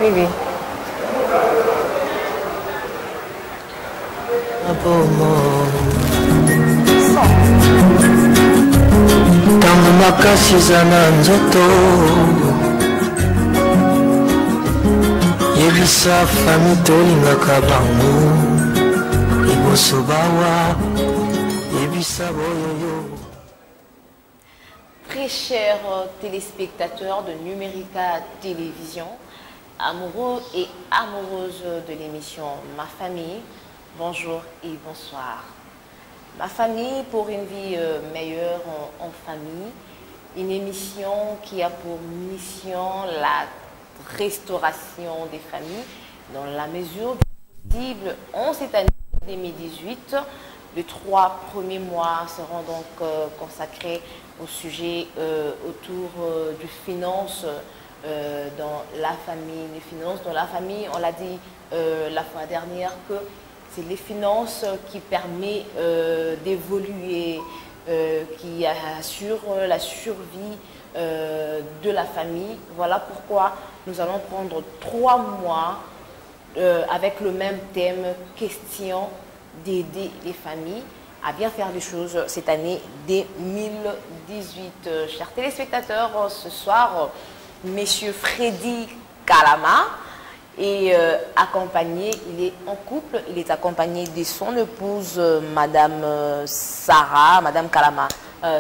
Oui, oui. Yebisa fami tolingaka bango liboso bawa yebisa boyoyo. Très chers téléspectateurs de Numérica Télévision, amoureux et amoureuses de l'émission Ma Famille, bonjour et bonsoir. Ma Famille pour une vie meilleure en famille, une émission qui a pour mission la restauration des familles dans la mesure possible. En cette année 2018, les 3 premiers mois seront donc consacrés au sujet autour du finance dans la famille. Les finances dans la famille, on l'a dit la fois dernière que c'est les finances qui permettent d'évoluer, qui assurent la survie de la famille. Voilà pourquoi nous allons prendre 3 mois avec le même thème, question d'aider les familles à bien faire les choses cette année 2018. Chers téléspectateurs, ce soir, Monsieur Freddy Kalama est accompagné, il est en couple, il est accompagné de son épouse, Madame Sarah, Madame Kalama.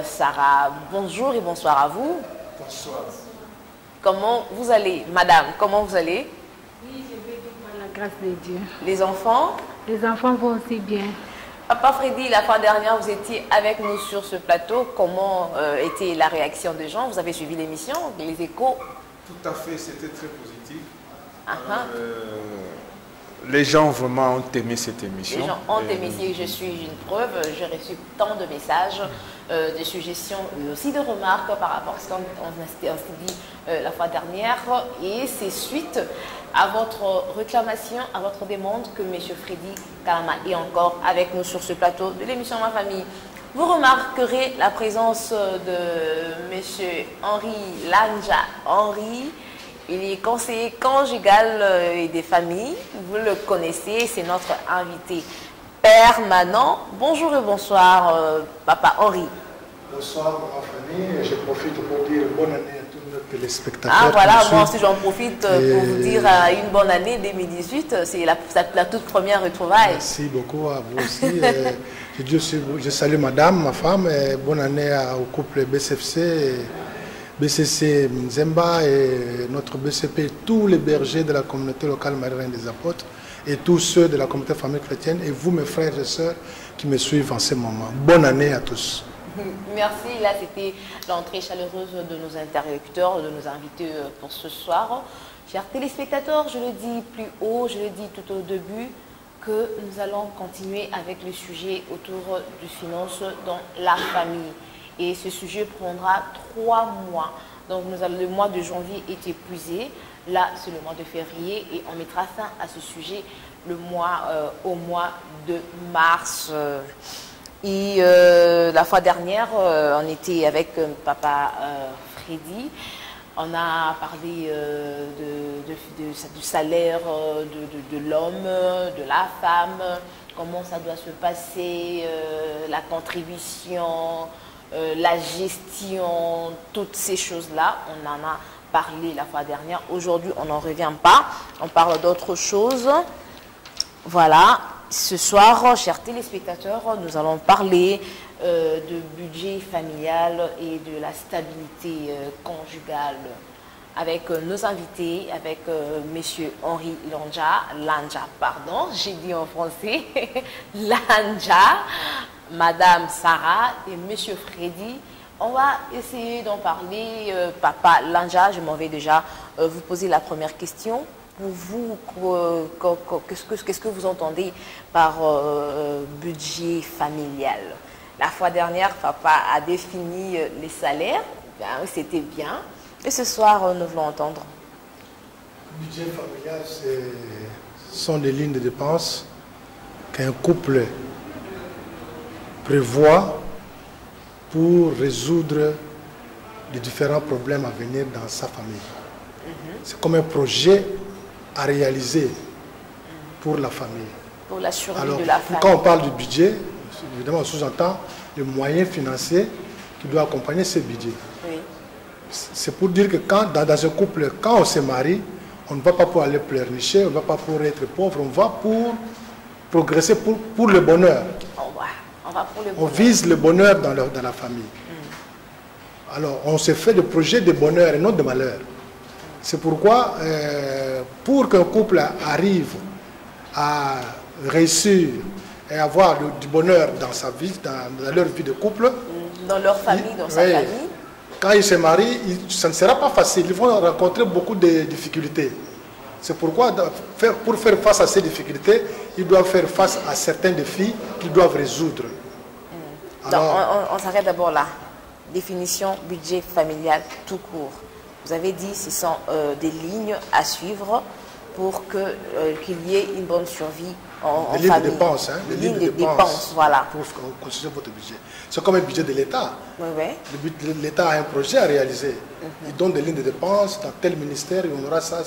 Sarah, bonjour et bonsoir à vous. Bonsoir. Comment vous allez, Madame? Comment vous allez? Oui, je vais bien par la grâce de Dieu. Les enfants? Les enfants vont aussi bien. Papa Freddy, la fois dernière, vous étiez avec nous sur ce plateau. Comment était la réaction des gens? Vous avez suivi l'émission, les échos? Tout à fait, c'était très positif. Les gens vraiment ont aimé cette émission. Les gens ont aimé, si je suis une preuve, j'ai reçu tant de messages, de suggestions et aussi de remarques par rapport à ce qu'on s'est dit la fois dernière. Et c'est suite à votre réclamation, à votre demande que M. Freddy Kalama est encore avec nous sur ce plateau de l'émission Ma Famille. Vous remarquerez la présence de M. Henri Lanja. Henri, il est conseiller conjugal et des familles. Vous le connaissez, c'est notre invité permanent. Bonjour et bonsoir, Papa Henri. Bonsoir, ma famille. Je profite pour dire bonne année à tous nos téléspectateurs. Ah voilà, moi aussi j'en profite pour vous dire une bonne année 2018. C'est la toute première retrouvaille. Merci beaucoup à vous aussi. Je salue madame, ma femme. Et bonne année au couple BCFC. BCC Nzemba et notre BCP, tous les bergers de la communauté locale Marie-Reine des Apôtres et tous ceux de la communauté famille chrétienne et vous mes frères et sœurs qui me suivent en ce moment. Bonne année à tous. Merci, là c'était l'entrée chaleureuse de nos interlocuteurs, de nos invités pour ce soir. Chers téléspectateurs, je le dis plus haut, je le dis tout au début, que nous allons continuer avec le sujet autour du finance dans la famille. Et ce sujet prendra 3 mois. Donc le mois de janvier est épuisé. Là, c'est le mois de février et on mettra fin à ce sujet au mois de mars. Et la fois dernière, on était avec Papa Freddy. On a parlé du salaire de l'homme, de la femme, comment ça doit se passer, la contribution, la gestion, toutes ces choses-là, on en a parlé la fois dernière. Aujourd'hui, on n'en revient pas. On parle d'autre chose. Voilà. Ce soir, chers téléspectateurs, nous allons parler de budget familial et de la stabilité conjugale avec nos invités, avec M. Henri Lanja, pardon, j'ai dit en français, Lanja, Madame Sarah et Monsieur Freddy. On va essayer d'en parler. Papa Lanja, je m'en vais déjà vous poser la première question. Pour vous, qu'est-ce que vous entendez par budget familial? La fois dernière, papa a défini les salaires. C'était bien. Et ce soir, nous voulons entendre. Le budget familial, ce sont des lignes de dépenses qu'un couple prévoit pour résoudre les différents problèmes à venir dans sa famille. C'est comme un projet à réaliser pour la famille. Pour la survie Alors, de la famille. quand on parle du budget, évidemment, on sous-entend les moyens financiers qui doivent accompagner ce budget. Oui. C'est pour dire que dans un couple, quand on se marie, on ne va pas pour aller pleurnicher, on ne va pas pour être pauvre, on va pour progresser pour le bonheur. On va pour le On bonheur. vise le bonheur dans la famille. Alors, on se fait des projets de bonheur et non de malheur. C'est pourquoi, pour qu'un couple arrive à réussir et avoir du bonheur dans sa vie, dans leur vie de couple, Dans leur famille, dans sa oui, famille. quand ils se marient, ça ne sera pas facile. Ils vont rencontrer beaucoup de difficultés. C'est pourquoi, pour faire face à ces difficultés, ils doivent faire face à certains défis qu'ils doivent résoudre. Alors, On s'arrête d'abord là. Définition budget familial tout court. Vous avez dit ce sont des lignes à suivre pour qu'il y ait une bonne survie en des lignes famille. de dépenses, hein, des lignes de dépenses voilà. pour constituer votre budget. C'est comme un budget de l'État. Oui, oui. L'État a un projet à réaliser. Il donne des lignes de dépenses dans tel ministère, on aura ça.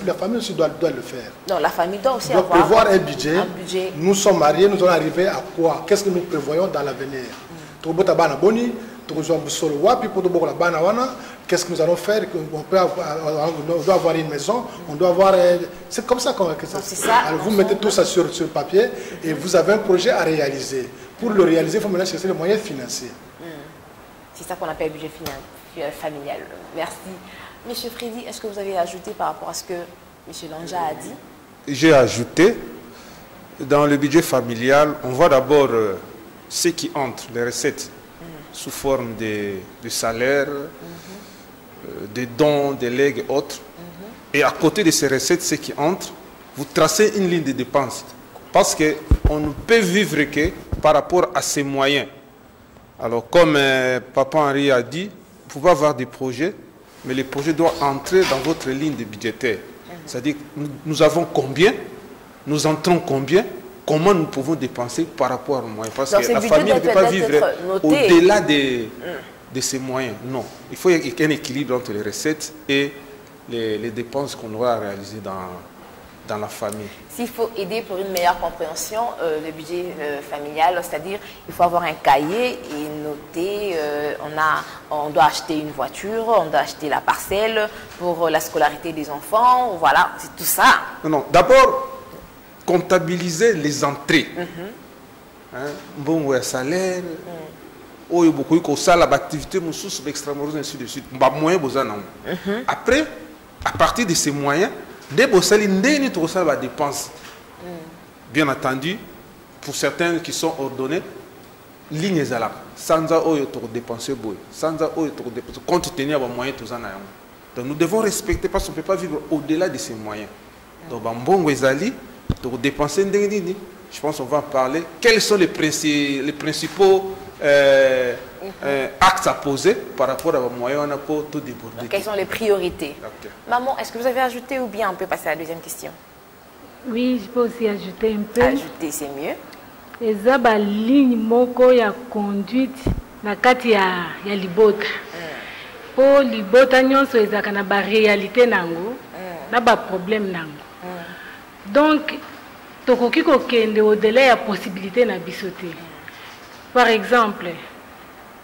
La famille aussi doit le faire. Donc la famille doit aussi On doit avoir prévoir un budget. un budget. Nous sommes mariés, nous allons arriver à quoi? Qu'est-ce que nous prévoyons dans l'avenir? Qu'est-ce que nous allons faire? On doit avoir une maison, on doit avoir... C'est comme ça qu'on... c'est ça. Alors vous mettez tout ça sur le papier et vous avez un projet à réaliser. Pour le réaliser, il faut maintenant chercher les moyens financiers. C'est ça qu'on appelle budget familial. Merci. Monsieur Freddy, est-ce que vous avez ajouté par rapport à ce que Monsieur Lanja a dit? J'ai ajouté, dans le budget familial, on voit d'abord ce qui entre, les recettes, sous forme de salaire, de dons, de legs et autres. Et à côté de ces recettes, ce qui entre, vous tracez une ligne de dépenses. Parce qu'on ne peut vivre que par rapport à ces moyens. Alors, comme Papa Henri a dit, vous pouvez avoir des projets, mais les projets doivent entrer dans votre ligne de budgétaire. C'est-à-dire, nous avons combien, nous entrons combien, comment nous pouvons dépenser par rapport aux moyens. Parce que la famille ne peut pas vivre au-delà de ces moyens. Non. Il faut qu'il y ait un équilibre entre les recettes et les dépenses qu'on aura réalisées dans la famille. S'il faut aider pour une meilleure compréhension, le budget familial, c'est-à-dire il faut avoir un cahier et noter, on doit acheter une voiture, on doit acheter la parcelle pour la scolarité des enfants, voilà, c'est tout ça. Non, d'abord, comptabiliser les entrées. Bon, ouais, salaire, beaucoup de ça, l'activité, extramuros, ainsi de suite. Après, à partir de ces moyens, des dépenses. Bien entendu, pour certains qui sont ordonnés, lignes à la sans dépenser, compte tenu des moyens. Donc nous devons respecter parce qu'on ne peut pas vivre au-delà de ces moyens. Donc, pour dépenser, je pense qu'on va en parler. Quels sont les principaux actes à poser par rapport à vos moyens pour tout déborder? Donc, quelles sont les priorités? Okay. Maman, est-ce que vous avez ajouté ou bien on peut passer à la deuxième question? Oui, je peux aussi ajouter un peu. Ajouter, c'est mieux. Et ça, la ligne moko ya conduite na kati ya libota. Po libota nyonso ezaka na ba réalité nango, na ba problème nango. Donc, tokoki kokende au-delà ya possibilité na bisote. Par exemple,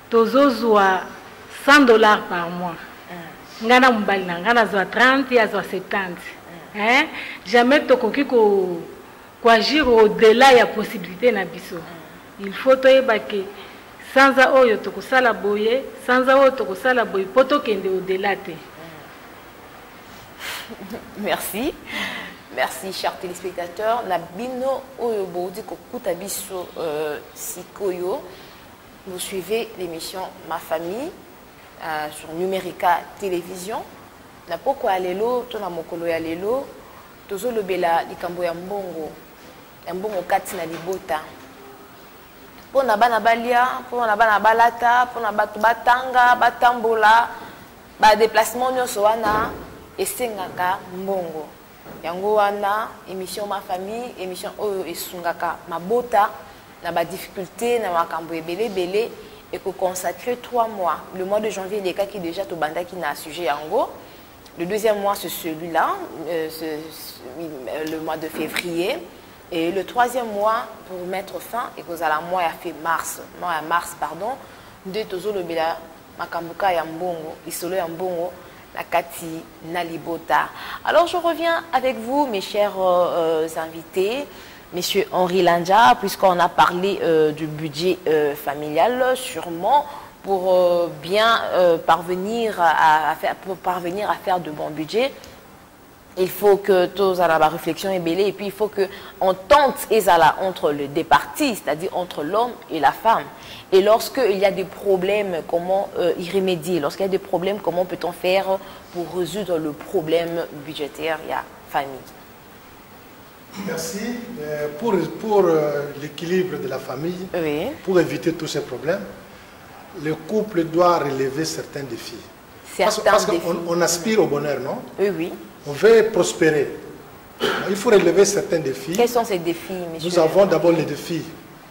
tozozwa $100 par mois. Ngana mobali na ngana zwa 30 ya zwa 70. Hein? Jamais tokoki agir au-delà ya possibilité na biso. Il faut toyeba ke sanza oyo tokosala boye, sanza oyo tokosala boye po tokende au-delà te. Merci. Merci, chers téléspectateurs. Nabino Oyobodi Kokuta Biso Sikoyo. Vous suivez l'émission Ma Famille sur Numérica Télévision. Na poko alelo, tona mokolo ya lelo, tozo lobela likambo ya mbongo. Ya mbongo kati na libota. Pona bana balia, pona bana balata, pona batu batanga, batambola, ba déplacement nyonso wana esengaka mbongo. Yango wana émission Ma Famille, émission oyo esungaka mabota na ba difficulté na makambo ebele et ko consacrer 3 mois. Le mois de janvier les cas qui déjà to banda qui na sujet yango Le deuxième mois, c'est celui-là, le mois de février. Et le troisième mois, pour mettre fin, et que la mois a fait mars, pardon, de tozo le bela makambuka yambongo, isolo yambongo, la kati nalibota. Alors je reviens avec vous, mes chers invités, Monsieur Henri Lanja, puisqu'on a parlé du budget familial, sûrement pour bien parvenir à faire de bons budgets. Il faut que tous aient la réflexion est belle et puis il faut que on tente entre les deux parties, c'est-à-dire entre l'homme et la femme. Et lorsqu'il y a des problèmes, comment y remédier? Lorsqu'il y a des problèmes, comment peut-on faire pour résoudre le problème budgétaire et la famille? Merci. Pour l'équilibre de la famille, Oui. pour éviter tous ces problèmes, le couple doit relever certains défis. Parce qu'on aspire au bonheur, non? Oui, oui. On veut prospérer. Il faut relever certains défis. Quels sont ces défis, monsieur? Nous avons d'abord les défis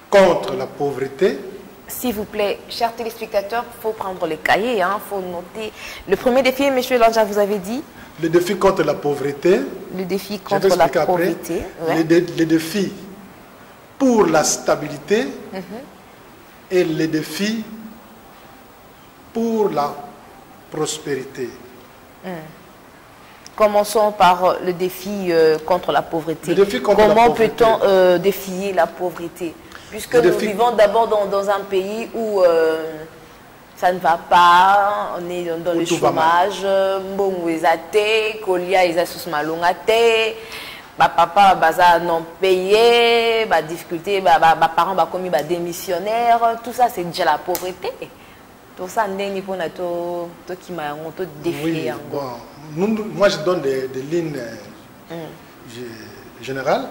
contre la pauvreté. S'il vous plaît, chers téléspectateurs, il faut prendre les cahiers, il faut noter. Le premier défi, monsieur Lanja, vous avez dit? Le défi contre la pauvreté. Le défi contre la pauvreté. Ouais. Les défis pour la stabilité. Et les défis pour la prospérité. Commençons par le défi contre la pauvreté. Comment peut-on défier la pauvreté? Puisque nous vivons d'abord dans un pays où ça ne va pas, on est dans le chômage, papa non payé, difficulté, parents commis démissionnaire, tout ça c'est déjà la pauvreté. Tout ça n'est pas qui m'a défié. Moi je donne des lignes générales.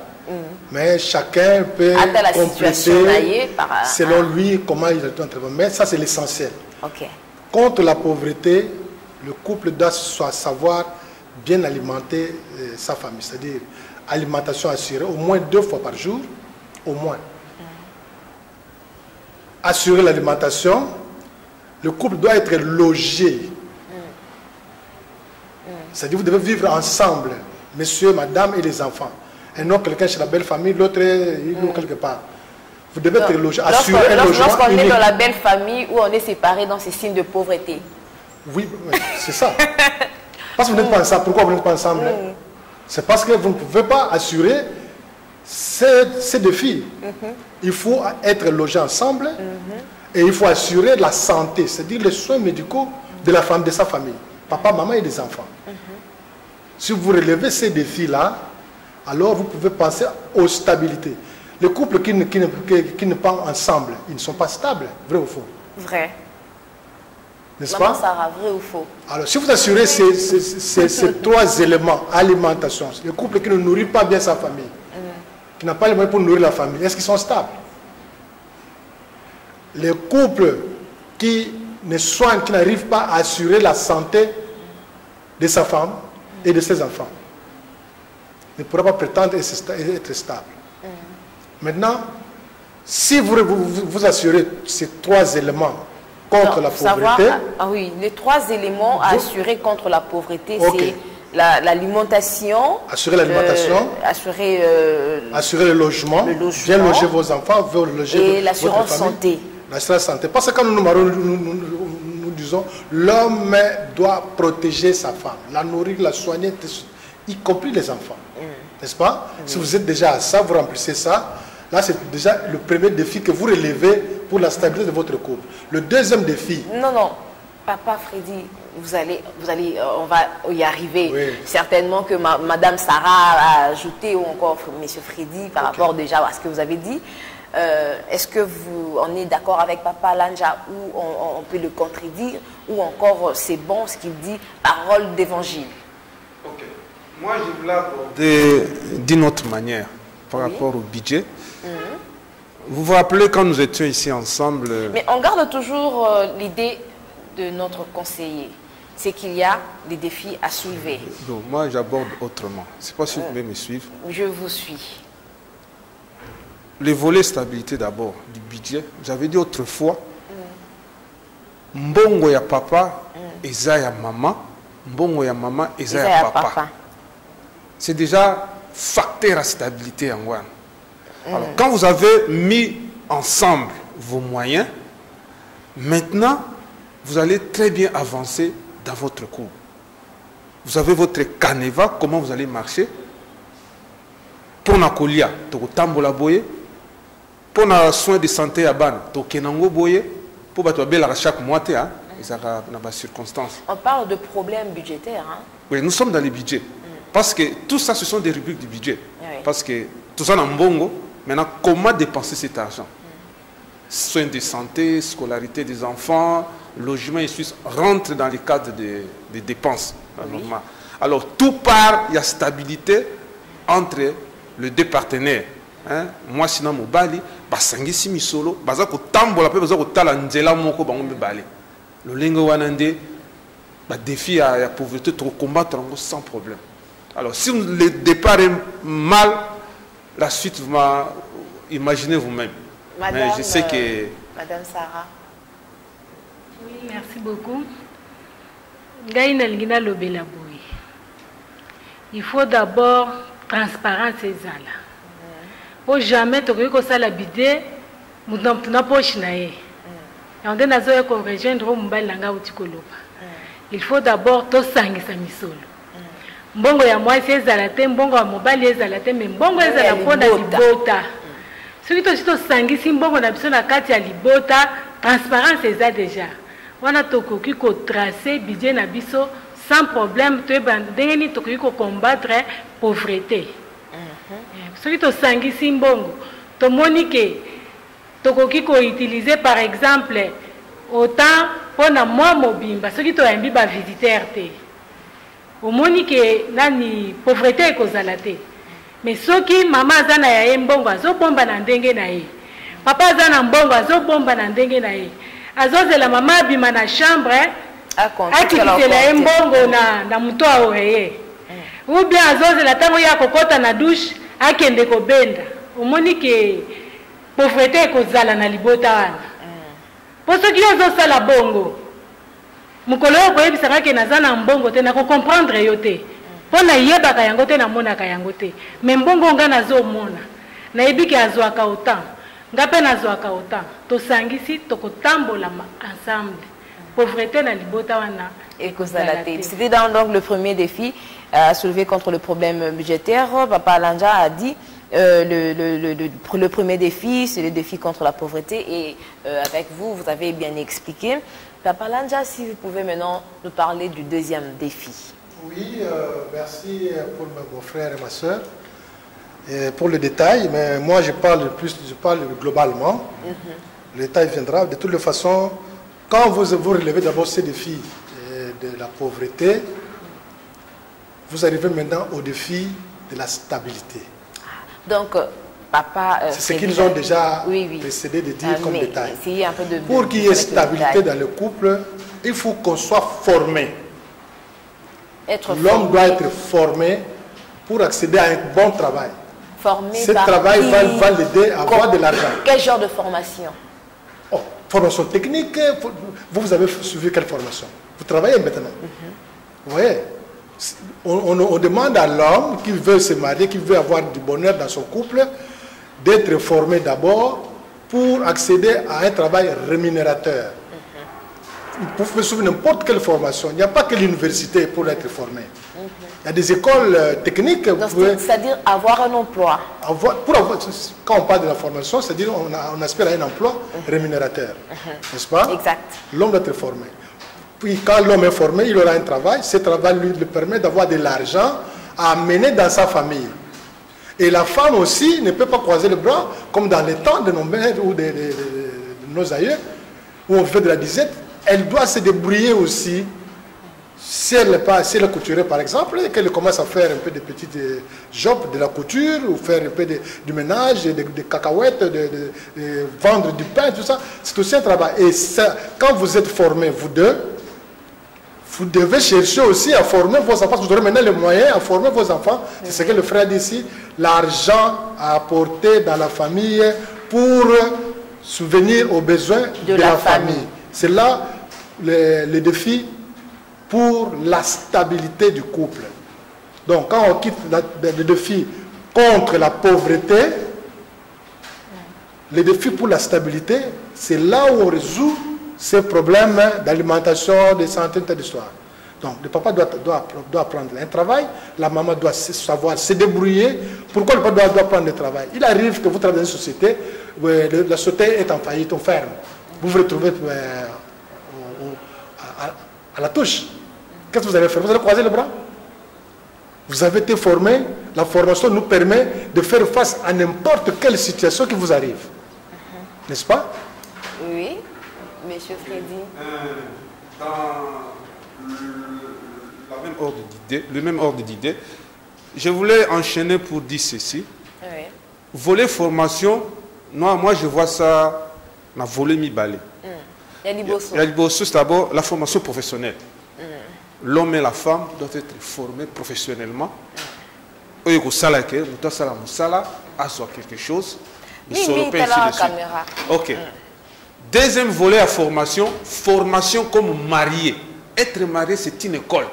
Mais chacun peut compléter selon lui comment il est en train. Mais ça, c'est l'essentiel. Contre la pauvreté, le couple doit savoir bien alimenter sa famille. C'est-à-dire alimentation assurée au moins 2 fois par jour. Au moins. Assurer l'alimentation. Le couple doit être logé. C'est-à-dire vous devez vivre ensemble, monsieur, madame et les enfants. Et non quelqu'un chez la belle famille, l'autre il est quelque part. Vous devez être logé, assurer un logement. Lorsqu'on est dans la belle famille où on est séparés dans ces signes de pauvreté. Oui, c'est ça. Parce que vous n'êtes pas ensemble. Pourquoi vous n'êtes pas ensemble? C'est parce que vous ne pouvez pas assurer ces défis. Il faut être logé ensemble et il faut assurer la santé, c'est-à-dire les soins médicaux de la femme, de sa famille. Papa, maman et des enfants. Si vous relevez ces défis-là, alors vous pouvez penser aux stabilités. Les couples qui ne sont pas ensemble, ils ne sont pas stables. Vrai ou faux? Vrai. N'est-ce pas? Sarah, vrai ou faux? Alors, si vous assurez ces 3 éléments, alimentation, les couples qui ne nourrissent pas bien sa famille, qui n'ont pas les moyens pour nourrir la famille, est-ce qu'ils sont stables? Les couples qui ne soignent, qui n'arrivent pas à assurer la santé de sa femme et de ses enfants, ne pourra pas prétendre être stable. Maintenant, si vous assurez ces 3 éléments contre la pauvreté... oui, les 3 éléments à assurer contre la pauvreté, c'est l'alimentation, assurer l'alimentation, assurer le logement, bien loger vos enfants, et l'assurance santé. L'assurance santé. Parce que quand nous disons, l'homme doit protéger sa femme, la nourrir, la soigner, y compris les enfants. N'est-ce pas? Si vous êtes déjà à ça, vous remplissez ça. Là, c'est déjà le premier défi que vous relevez pour la stabilité de votre couple. Le deuxième défi... Non, Papa Freddy, on va y arriver. Oui. Certainement que Madame Sarah a ajouté, ou encore Monsieur Freddy, par rapport déjà à ce que vous avez dit. Est-ce que on est d'accord avec Papa Lanja ou on peut le contredire, ou encore c'est bon ce qu'il dit, parole d'évangile? Moi, je voulais aborder d'une autre manière par rapport au budget. Vous vous rappelez quand nous étions ici ensemble... Mais on garde toujours l'idée de notre conseiller. C'est qu'il y a des défis à soulever. Donc, moi, j'aborde autrement. Je ne sais pas si vous pouvez me suivre. Je vous suis. Le volet stabilité d'abord du budget. J'avais dit autrefois, mbongo ya papa, eza ya maman, mbongo ya maman et ya papa. C'est déjà facteur à stabilité en Wan. Alors, quand vous avez mis ensemble vos moyens, maintenant, vous allez très bien avancer dans votre couple. Vous avez votre canevas, comment vous allez marcher. Pour la colia, pour tambola boye, pour les soins de santé à ban, pour kenango boye, pour battre chaque mois, dans les circonstances. On parle de problèmes budgétaires. Hein? Oui, nous sommes dans les budgets. Parce que tout ça, ce sont des rubriques du budget. Oui. Parce que tout ça, dans Mbongo, maintenant, comment dépenser cet argent? Soins de santé, scolarité des enfants, logement et suisse rentrent dans le cadre des dépenses normales. Alors, tout part, il y a stabilité entre les deux partenaires. Hein? Moi, sinon, je bali, basangisi misolo, bazako tambola pe bazako tala nzela moko bango bali. Le lingo wanande, ba défi à la pauvreté, trop combattre sans problème. Alors, si le départ est mal, la suite, vous imaginez vous-même. Mais je sais que... Madame Sarah. Oui, merci beaucoup. Gaïna Lina Lobela Boui. Il faut d'abord transparence et zala. Pour jamais te que ça l'habiter, nous n'avons pas chinaé. Et on a besoin de rejoindre Moubaï Langa ou Tikoloba. Il faut d'abord tout sangi sa misolo. Mbongo ya moi c'est zalate, mbongo ya mobali c'est zalate, mais mbongo est zala pona libota. Ce qui to sangi si mbongo na biso na kati ya libota, transparence c'est ça déjà. Wana tokoki ko tracer budget na biso sans problème, to bandeni tokoki ko combattre pauvreté. Ce qui to sangi si mbongo, to monique tokoki ko utiliser par exemple autant pona moi mobimba, ce qui to yambi ba visiteur te. Au monique nani pauvreté kozalate. Mais ceux qui maman zana ya mbongo azo bomba na ndenge na ye. Papa zana mbongo azo bomba na ndenge na ye. Azo la maman bima na chambre akitela mbongo na muto a oreye. Ou bien azo la tango ya kokota na douche akende ko benda. Au monique pauvreté kozala na libota wana. Pour ceux qui ozo sala bongo. Mukolo ko yebisanga ke nazana mbongo te na ko comprendre yote. Pona yebaka yango te na mona ka yango te. Mais mbongo nga nazo mona. Na yebiki azwaka autant. Ngape nazwaka autant. To sangisi to ko tambola ensemble. Pauvreté na libota wana et kozalate. C'était donc le premier défi à soulever contre le problème budgétaire. Papa Lanja a dit le premier défi, c'est le défi contre la pauvreté et avec vous, vous avez bien expliqué. Papa Lanja, si vous pouvez maintenant nous parler du deuxième défi. Oui, merci pour mon frère et ma soeur. Pour le détail, mais moi je parle globalement. Le détail viendra. De toutes les façons, quand vous relevez d'abord ces défis de la pauvreté, vous arrivez maintenant au défi de la stabilité. Donc, papa... c'est ce qu'ils ont déjà précédé de dire comme détail. Pour qu'il y ait stabilité dans le couple, il faut qu'on soit formé. L'homme doit être formé pour accéder à un bon travail. Formé Ce travail va l'aider à avoir de l'argent. Quel genre de formation? Oh, formation technique. Vous avez suivi quelle formation? Vous travaillez maintenant. Vous voyez, on demande à l'homme qui veut se marier, qui veut avoir du bonheur dans son couple, d'être formé d'abord pour accéder à un travail rémunérateur. Vous pouvez suivre n'importe quelle formation. Il n'y a pas que l'université pour être formé. Il y a des écoles techniques. C'est-à-dire avoir un emploi. Quand on parle de la formation, c'est-à-dire on aspire à un emploi rémunérateur. N'est-ce pas? Exact. L'homme doit être formé. Puis quand l'homme est formé, il aura un travail. Ce travail lui permet d'avoir de l'argent à amener dans sa famille. Et la femme aussi ne peut pas croiser les bras, comme dans les temps de nos mères ou de nos aïeux, où on fait de la disette. Elle doit se débrouiller aussi. Si elle est couturière par exemple, et qu'elle commence à faire un peu de petites jobs de la couture, ou faire un peu du ménage, des cacahuètes, de vendre du pain, tout ça, c'est aussi un travail. Et ça, quand vous êtes formés, vous deux, vous devez chercher aussi à former vos enfants, parce que vous aurez maintenant les moyens à former vos enfants. C'est ce que le frère dit ici, l'argent à apporter dans la famille pour subvenir aux besoins de la famille. C'est là le défi pour la stabilité du couple. Donc, quand on quitte le défi contre la pauvreté, le défi pour la stabilité, c'est là où on résout ces problèmes d'alimentation, de santé, d'histoire. Donc, le papa doit prendre un travail, la maman doit savoir se débrouiller. Pourquoi le papa doit prendre le travail? Il arrive que vous travaillez dans une société, la société est en faillite, on ferme. Vous vous retrouvez à la touche. Qu'est-ce que vous allez faire? Vous allez croiser les bras? Vous avez été formé, la formation nous permet de faire face à n'importe quelle situation qui vous arrive. N'est-ce pas? Oui, monsieur Freddy. Le même ordre d'idée, je voulais enchaîner pour dire ceci. Oui. Volet formation, moi je vois ça dans volet mi-balé. Il y a c'est d'abord la formation professionnelle. L'homme et la femme doivent être formés professionnellement. Il faut quelque chose. Ok. Deuxième volet à formation, formation comme marié. Être marié, c'est une école.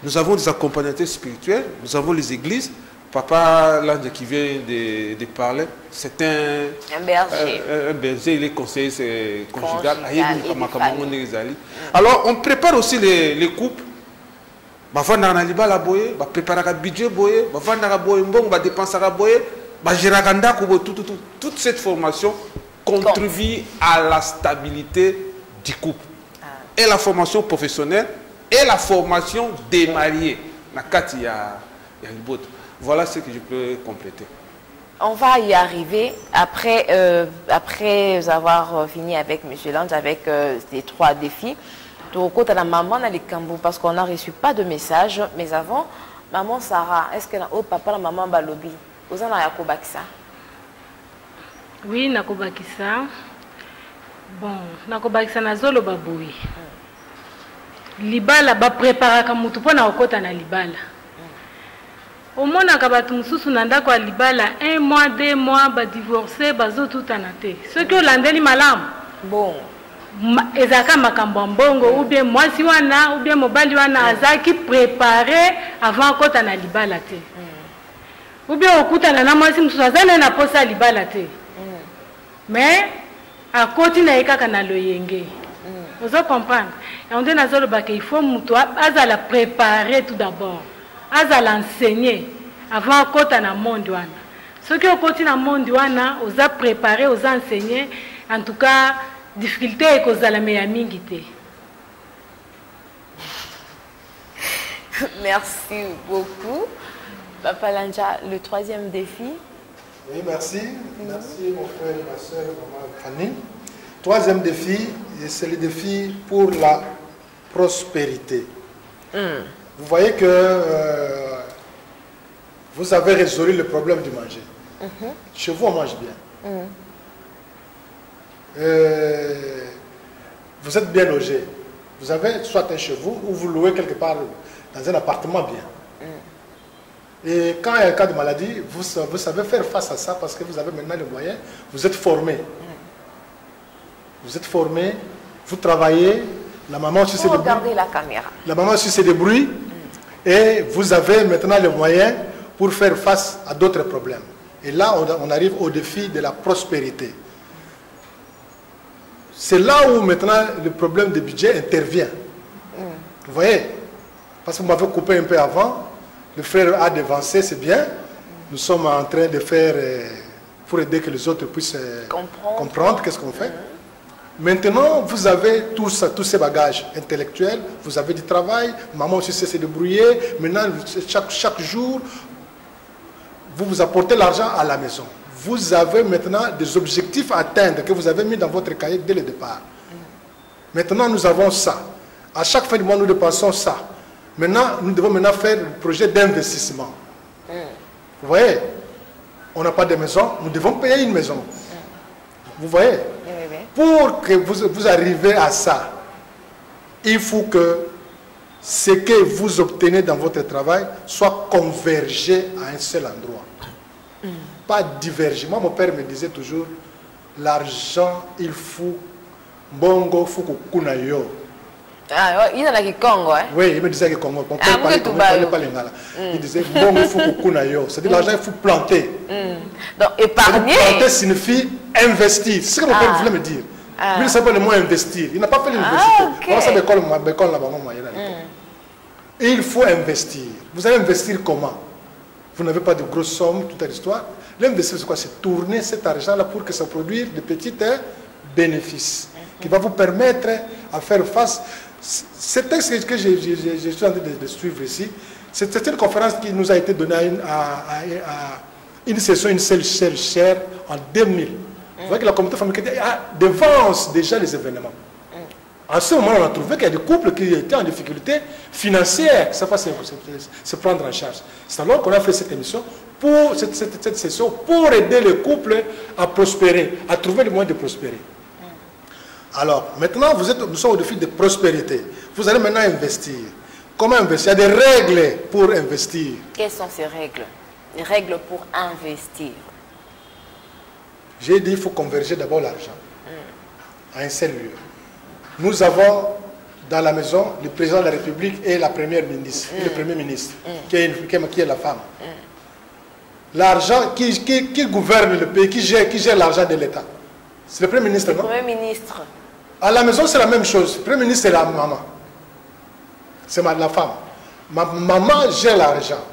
Nous avons des accompagnateurs spirituels, nous avons les églises. Papa, là qui vient de parler, c'est un berger. Un berger, il est conseiller conjugal. Alors, on prépare aussi les couples. Toute cette formation contribue à la stabilité du couple. Et la formation professionnelle et la formation des mariés. Voilà ce que je peux compléter. On va y arriver après avoir fini avec M. Lange, avec les 3 défis. Donc, quand la maman a les cambos, parce qu'on n'a reçu pas de message, mais avant, maman Sarah, est-ce que papa la maman Balobi, vous en avez Nakobakisa? Oui, Nakobakisa. Bon, Nakobakisa Nazolo Baboui. Libala ba prépara kamutu pona okota na libala. Omona kabatu mususu nanda kwa libala 1 mois 2 mois ba divorcer bazo tout anate. Ceux qui olandeli malam. Bon. Ezaka makambo mbongo ou bien mwasi wana ou bien mobali wana azaki préparé avant kota na libala te. Ou bien okuta na mwasi mususu azana na posa libala te. Mais à côté na ekaka na loyenge. Vous comprenez? Et on dit qu'il faut la préparer tout d'abord, l'enseigner avant qu'on ait un monde. Ceux qui ont continué dans le monde, on a préparé, on a enseigné. En tout cas, difficulté est qu'on a la meilleure mingité. Merci beaucoup. Papa Lanja, le 3e défi. Oui, merci. Merci mon frère, ma soeur, maman Fanny. 3e défi, c'est le défi pour la prospérité. Vous voyez que vous avez résolu le problème du manger. Chez vous, on mange bien. Vous êtes bien logé. Vous avez soit un chez vous ou vous louez quelque part dans un appartement bien. Et quand il y a un cas de maladie, vous savez faire face à ça parce que vous avez maintenant les moyens. Vous êtes formé. Vous êtes formé, vous travaillez, la maman aussi se débrouille. Regardez la caméra. La maman aussi se débrouille et vous avez maintenant les moyens pour faire face à d'autres problèmes. Et là, on arrive au défi de la prospérité. C'est là où maintenant le problème de budget intervient. Vous voyez? Parce que vous m'avez coupé un peu avant, le frère a dévancé, c'est bien. Nous sommes en train de faire pour aider que les autres puissent comprendre qu'est-ce qu'on fait. Maintenant, vous avez tous ces bagages intellectuels, vous avez du travail, maman aussi sait se débrouiller. Maintenant, chaque jour, vous vous apportez l'argent à la maison. Vous avez maintenant des objectifs à atteindre que vous avez mis dans votre cahier dès le départ. Maintenant, nous avons ça. À chaque fin du mois, nous dépensons ça. Maintenant, nous devons maintenant faire un projet d'investissement. Vous voyez, on n'a pas de maison, nous devons payer une maison. Vous voyez? Pour que vous arriviez à ça, il faut que ce que vous obtenez dans votre travail soit convergé à un seul endroit. Pas divergé. Moi, mon père me disait toujours, l'argent, il faut Bongo Fuku Kuna yo. Ah, il y en a qui Congo, hein? Oui, il me disait que Congo. On Ah, parlait pas lingala. Il disait Bongo Fuku Kuna yo. C'est-à-dire l'argent, il faut planter. Donc, épargner. Planter signifie investir. C'est ce que mon père voulait me dire. Lui, il savait le mot investir. Il n'a pas fait l'université. Ok. Ça l'école là-bas. Il faut investir. Vous allez investir comment? Vous n'avez pas de grosses sommes, toute l'histoire. L'investir, c'est quoi? C'est tourner cet argent-là pour que ça produise de petits bénéfices qui va vous permettre à faire face. Ce texte que je suis en train de suivre ici, c'est une conférence qui nous a été donnée à une session, une seule chaire en 2000. Vous voyez que la communauté familiale devance déjà les événements. En ce moment, on a trouvé qu'il y a des couples qui étaient en difficulté financière, ça va se prendre en charge. C'est alors qu'on a fait cette émission, pour cette session, pour aider les couples à prospérer, à trouver le moyen de prospérer. Alors, maintenant, nous sommes au défi de prospérité. Vous allez maintenant investir. Comment investir? Il y a des règles pour investir. Quelles sont ces règles? Les règles pour investir. J'ai dit qu'il faut converger d'abord l'argent à un seul lieu. Nous avons dans la maison le président de la République et la première ministre, et le premier ministre, qui est la femme. L'argent, qui gouverne le pays, qui gère l'argent de l'État? C'est le premier ministre, non? Le premier ministre. À la maison, c'est la même chose. Le premier ministre, c'est la maman. C'est la femme. Ma maman gère l'argent.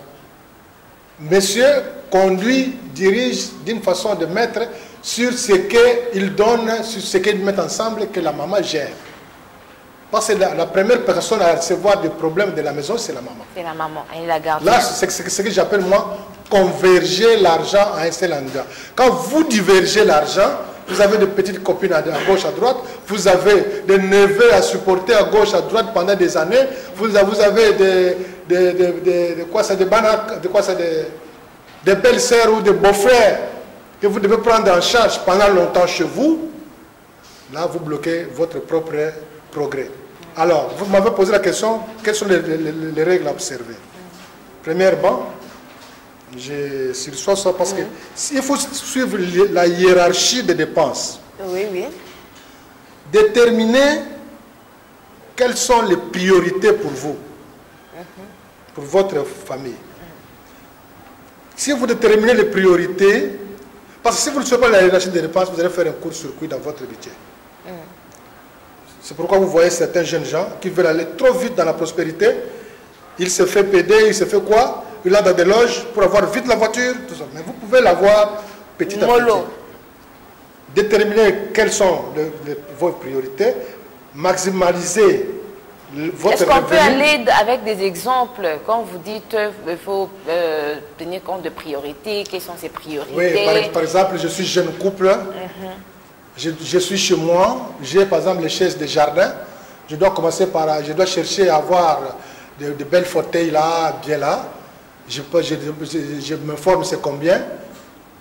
Monsieur conduit, dirige d'une façon de mettre sur ce qu'il donne, sur ce qu'ils mettent ensemble, que la maman gère. Parce que la première personne à recevoir des problèmes de la maison, c'est la maman. C'est la maman, elle la garde. Là, c'est ce que j'appelle, moi, converger l'argent à un seul endroit. Quand vous divergez l'argent, vous avez des petites copines à gauche, à droite, vous avez des neveux à supporter à gauche, à droite pendant des années, vous avez des belles-sœurs ou des beaux-frères que vous devez prendre en charge pendant longtemps chez vous. Là, vous bloquez votre propre progrès. Alors, vous m'avez posé la question, quelles sont les règles à observer? Premièrement, sur ça parce que il faut suivre la hiérarchie des dépenses. Oui, oui. Déterminer quelles sont les priorités pour vous, pour votre famille. Si vous déterminez les priorités, parce que si vous ne savez pas la hiérarchie des dépenses, vous allez faire un court-circuit dans votre budget. C'est pourquoi vous voyez certains jeunes gens qui veulent aller trop vite dans la prospérité. Il se fait péder, il se fait quoi? Il a dans des loges pour avoir vite la voiture, tout ça. Mais vous pouvez l'avoir petit à petit. Déterminer quelles sont vos priorités, maximaliser votre Est-ce qu'on peut revenu. aller avec des exemples quand vous dites qu'il faut tenir compte de priorités? Quelles sont ces priorités? Oui, par exemple, je suis jeune couple, je suis chez moi, j'ai par exemple les chaises de jardin, je dois commencer par, je dois chercher à avoir de belles fauteuils là, bien là, je m'informe c'est combien.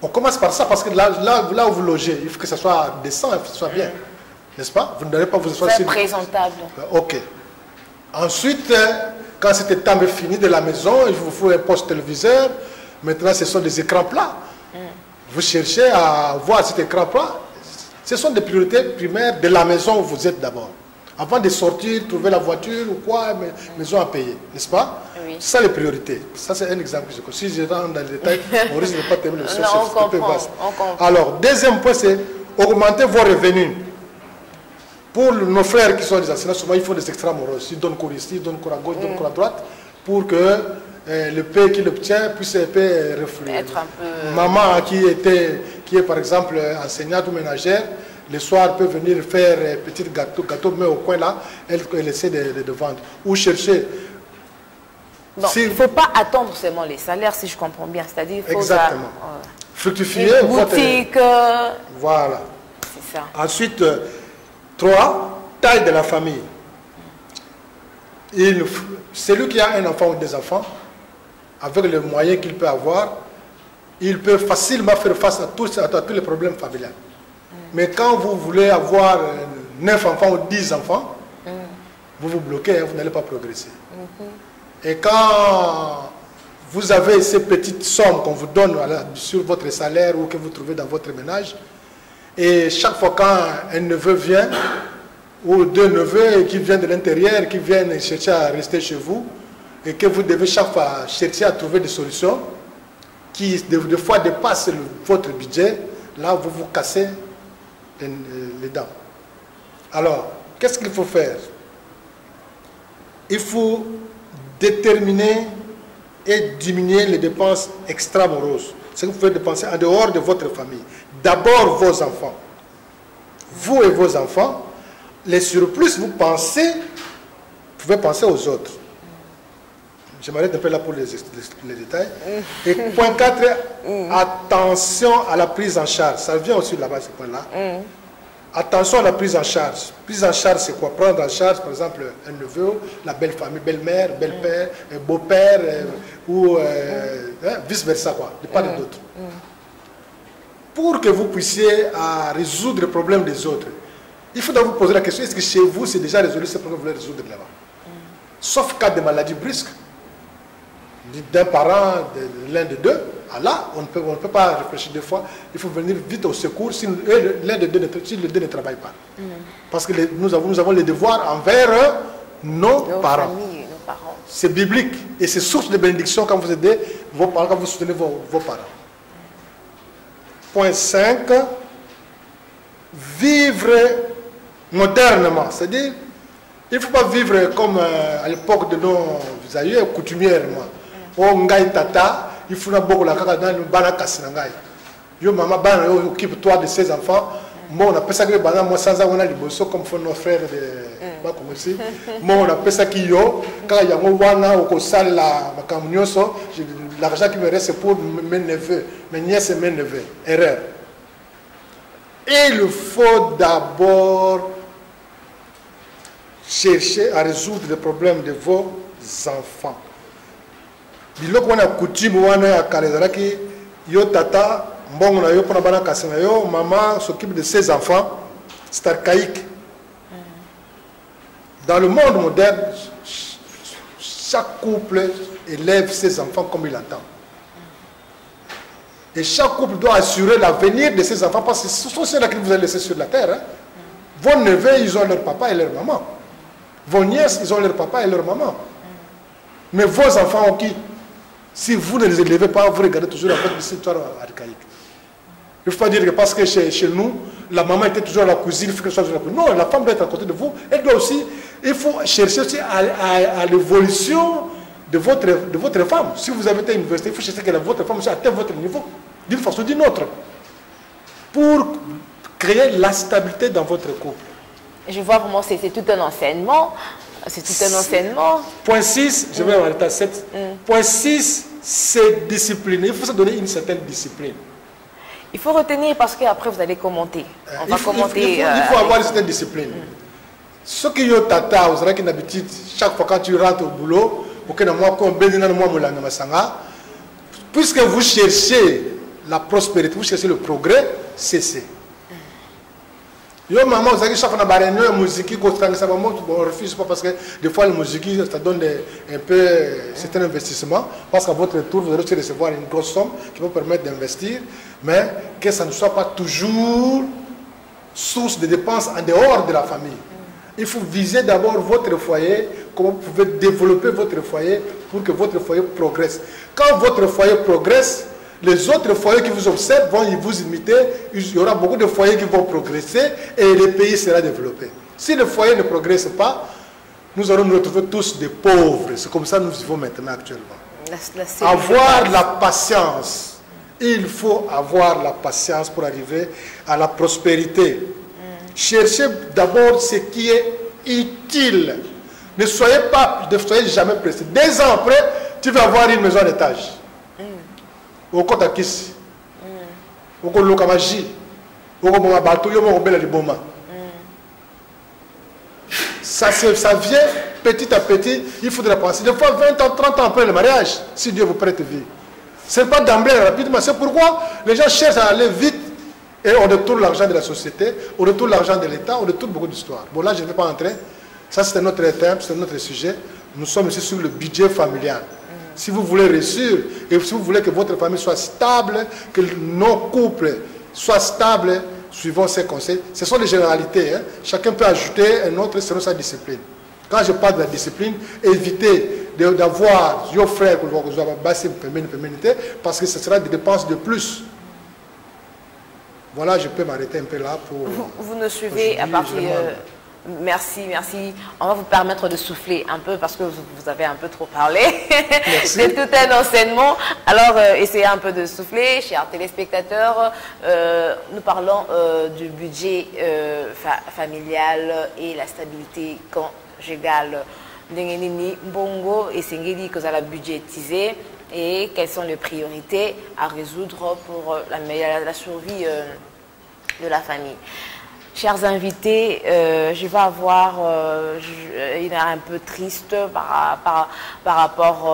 On commence par ça parce que là où vous logez, il faut que ça soit décent, il faut que ça soit bien, n'est-ce pas? Vous n'allez pas vous asseoir C'est présentable. Ok. Ensuite, quand cet état est fini de la maison, il vous faut un poste téléviseur. Maintenant, ce sont des écrans plats. Vous cherchez à voir cet écran plat. Ce sont des priorités primaires de la maison où vous êtes d'abord. Avant de sortir, trouver la voiture ou quoi, maison à payer, n'est-ce pas? Oui. C'est ça les priorités. Ça, c'est un exemple que je connais. Si je rentre dans les détails, on risque de ne pas terminer le sujet. Non, on comprend. Alors, deuxième point, c'est augmenter vos revenus. Pour nos frères qui sont des enseignants, souvent il faut des extramoraux. Ils donnent cours ici, ils donnent cours à gauche, ils donnent cours à droite, pour que le paix qu'il obtient puisse refluer. Être un peu... Maman qui est par exemple enseignante ou ménagère, le soir peut venir faire un petit gâteau, mais au coin là, elle essaie de vendre. Ou chercher. Bon, il ne faut pas attendre seulement les salaires, si je comprends bien. C'est-à-dire qu'il faut... Exactement. Fructifier une boutique. Voilà. C'est ça. Ensuite, 3, taille de la famille. Celui qui a un enfant ou des enfants, avec les moyens qu'il peut avoir, il peut facilement faire face à tous les problèmes familiaux. Mais quand vous voulez avoir 9 enfants ou 10 enfants, vous vous bloquez, vous n'allez pas progresser. Et quand vous avez ces petites sommes qu'on vous donne sur votre salaire ou que vous trouvez dans votre ménage, et chaque fois quand un neveu vient, ou 2 neveux qui viennent de l'intérieur, qui viennent chercher à rester chez vous, et que vous devez chaque fois chercher à trouver des solutions qui des fois dépassent votre budget, là vous vous cassez les dents. Alors, qu'est-ce qu'il faut faire? Il faut déterminer et diminuer les dépenses extramoroses. Ce que vous pouvez dépenser en dehors de votre famille. D'abord vos enfants. Vous et vos enfants, les surplus, vous pouvez penser aux autres. Je m'arrête un peu là pour les détails. Et point 4, attention à la prise en charge. Ça vient aussi là-bas, ce point-là. Attention à la prise en charge. Prise en charge, c'est quoi? Prendre en charge, par exemple, un neveu, la belle famille, belle-mère, belle-père, beau-père, ou vice-versa, quoi, de part et d'autre. Pour que vous puissiez résoudre le problème des autres, il faut d'abord vous poser la question, est-ce que chez vous, c'est déjà résolu ce problème que vous voulez résoudre là-bas? Sauf cas de maladie brusque, d'un parent, de l'un des deux, là, on ne peut pas réfléchir 2 fois. Il faut venir vite au secours si l'un des deux ne travaille pas. Parce que nous avons les devoirs envers nos parents. C'est biblique et c'est source de bénédiction quand vous aidez vos parents, quand vous soutenez vos parents. Point 5, vivre modernement. C'est-à-dire, il ne faut pas vivre comme à l'époque de nos aïeux, coutumièrement. Oh, ngai tata, il faut beaucoup la caca dans le bana kasinangai. Yo maman bana occupe-toi de ses enfants. Moi on appelle ça que bana moi sans avoir les bosso comme font nos frères de pas comme ici. Moi on appelle ça qui yo quand il y a un wana au kosal la makamnyoso, l'argent qui me reste c'est pour mes neveux, mes nièces et mes neveux. Erreur. Il faut d'abord chercher à résoudre les problèmes de vos enfants. Biloko wana coutume wana ya kalezalaki yo tata mbongo na yo pona bana kasina yo maman s'occupe de ses enfants, c'est archaïque. Dans le monde moderne, chaque couple élève ses enfants comme il entend. Et chaque couple doit assurer l'avenir de ses enfants parce que ce sont ceux-là que vous allez laisser sur la terre. Hein. Vos neveux, ils ont leur papa et leur maman. Vos nièces, ils ont leur papa et leur maman. Mais vos enfants ont qui? Si vous ne les élevez pas, vous regardez toujours avec des histoires archaïques. Il ne faut pas dire que parce que chez nous, la maman était toujours à la cuisine, il faut qu'elle soit toujours à la cuisine. Non, la femme doit être à côté de vous. Elle doit aussi, il faut chercher aussi à l'évolution de votre femme. Si vous avez été à l'université, il faut chercher que votre femme atteigne votre niveau, d'une façon ou d'une autre, pour créer la stabilité dans votre couple. Je vois vraiment, c'est tout un enseignement. C'est tout un enseignement. Point 6, je vais arrêter à 7. Point 6, c'est discipliner. Il faut se donner une certaine discipline. Il faut retenir parce qu'après vous allez commenter. On va commenter. Il faut avoir une certaine discipline. Ce qui est tata, vous avez une habitude, chaque fois quand tu rentres au boulot, puisque vous cherchez la prospérité, vous cherchez le progrès, cessez. Yo maman, vous avez chaque fois la musique, on refuse pas parce que des fois la musique, ça donne un peu certain investissement. Parce qu'à votre tour, vous allez recevoir une grosse somme qui vous permettre d'investir, mais que ça ne soit pas toujours source de dépenses en dehors de la famille. Il faut viser d'abord votre foyer, comment vous pouvez développer votre foyer pour que votre foyer progresse. Quand votre foyer progresse, les autres foyers qui vous observent vont vous imiter, il y aura beaucoup de foyers qui vont progresser et le pays sera développé. Si le foyer ne progresse pas, nous allons nous retrouver tous des pauvres. C'est comme ça que nous vivons maintenant actuellement. Avoir la patience. Il faut avoir la patience pour arriver à la prospérité. Cherchez d'abord ce qui est utile. Ne soyez jamais pressé. 2 ans après, tu vas avoir une maison d'étage. Au côté Kisi, au côté Lokamaji, au côté Bateau, au côté Liboma. Ça vient petit à petit, il faudra penser. Des fois, 20 ans, 30 ans après le mariage, si Dieu vous prête vie. Ce n'est pas d'emblée rapidement, c'est pourquoi les gens cherchent à aller vite et on détourne l'argent de la société, on détourne l'argent de l'État, on détourne beaucoup d'histoires. Bon, là, je ne vais pas entrer. Ça, c'est notre thème, c'est notre sujet. Nous sommes ici sur le budget familial. Si vous voulez réussir et si vous voulez que votre famille soit stable, que nos couples soient stables, suivons ces conseils. Ce sont des généralités. Hein. Chacun peut ajouter un autre selon sa discipline. Quand je parle de la discipline, évitez d'avoir vos frères parce que ce sera des dépenses de plus. Voilà, je peux m'arrêter un peu là pour... Vous nous suivez à partir... Merci, merci. On va vous permettre de souffler un peu parce que vous avez un peu trop parlé. C'est tout un enseignement. Alors, essayez un peu de souffler, chers téléspectateurs. Nous parlons du budget familial et la stabilité conjugale. Ndengeni Mbongo et Sengeli que ça la budgétiser et quelles sont les priorités à résoudre pour la survie de la famille. Chers invités, je vais avoir une heure un peu triste par rapport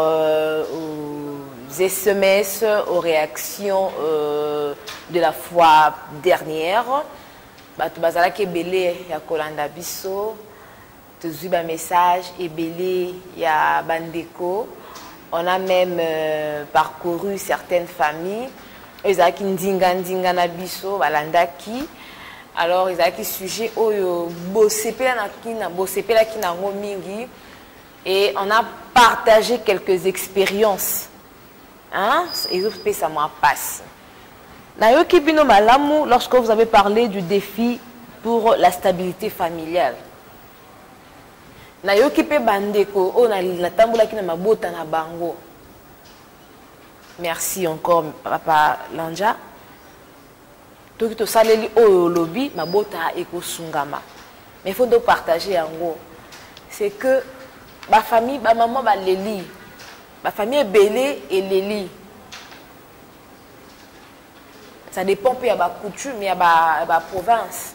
aux SMS, aux réactions de la fois dernière. Bazala ke belé ya kolanda biso, tuzu ba message et belé ya bandeko. On a même parcouru certaines familles. Ezaki ndinga na biso balandaki. Alors, ils ont un sujet et on a partagé quelques expériences. Hein? Et ça m'en passe. Lorsque vous avez parlé du défi pour la stabilité familiale, merci encore, Papa Lanja. Tout qui saleli au lobby, ma bota eko sungama. Mais il faut donc partager en gros. C'est que ma famille, ma maman, ma leli, ma famille est belée et leli. Ça dépend peu à ma coutume, mais à ma province.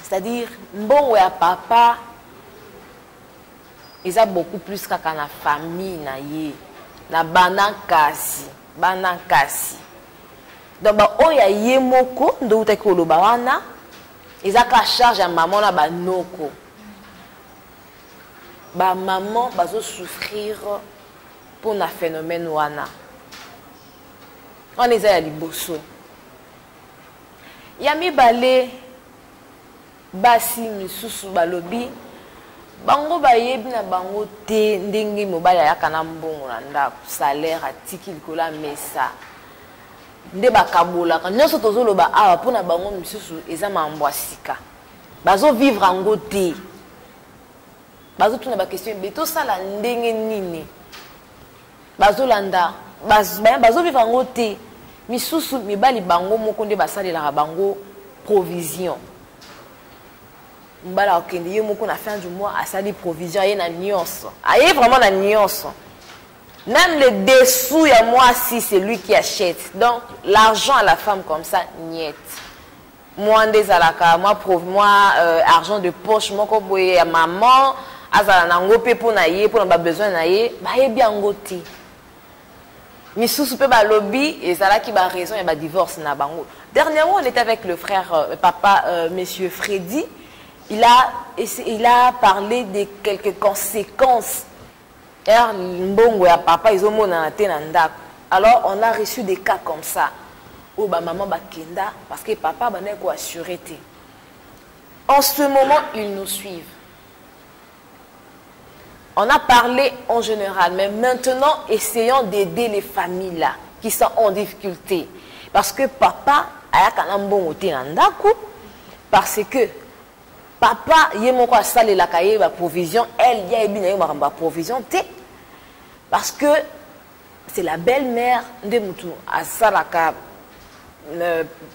C'est-à-dire, bon ou à papa, ils ont beaucoup plus qu'à la famille na ye, na banankasi. Donc, oya yemoko ndo utaki loba wana ezaka charge ya maman na banoko. Ba maman bazo souffrir pour na phénomène wana. On les a ya liboso. Ya mibale basi misusu balobi bango bayebi na bango te ndenge mobali ayaka na mbongo na ndako salaire atiki likola mesa. Nde bakabolaka nyonso tozoloba awa mpona bango misusu eza mambwasika bazo vivre yango te bazotuna bakestion ebe tosala ndenge nini bazolanda bazovivre yango te misusu mibali bango moko nde basalelaka bango provision mbala okende ye moko na fin du mois asali provision aye na nyonso aye vraiment na nyonso. Même le dessous, il y a moi si c'est lui qui achète. Donc, l'argent à la femme comme ça, niet. Moi, argent de poche, moi, comme à maman, azala ngope pour naïe, pour n'a besoin naïe, bah, il bien ngoté. Mais sous ce lobby, et ça là qui a raison, il y a divorce na bango. Dernièrement, on était avec le frère, papa, monsieur Freddy. Il a parlé de quelques conséquences. Alors, on a reçu des cas comme ça. Où maman bakenda parce que papa n'est quoi assuré. En ce moment, ils nous suivent. On a parlé en général, mais maintenant, essayons d'aider les familles là qui sont en difficulté. Parce que papa a un bon parce que papa, il y a salé la cahier la provision, elle y a une provision parce que c'est la belle-mère de Moutou à Salaka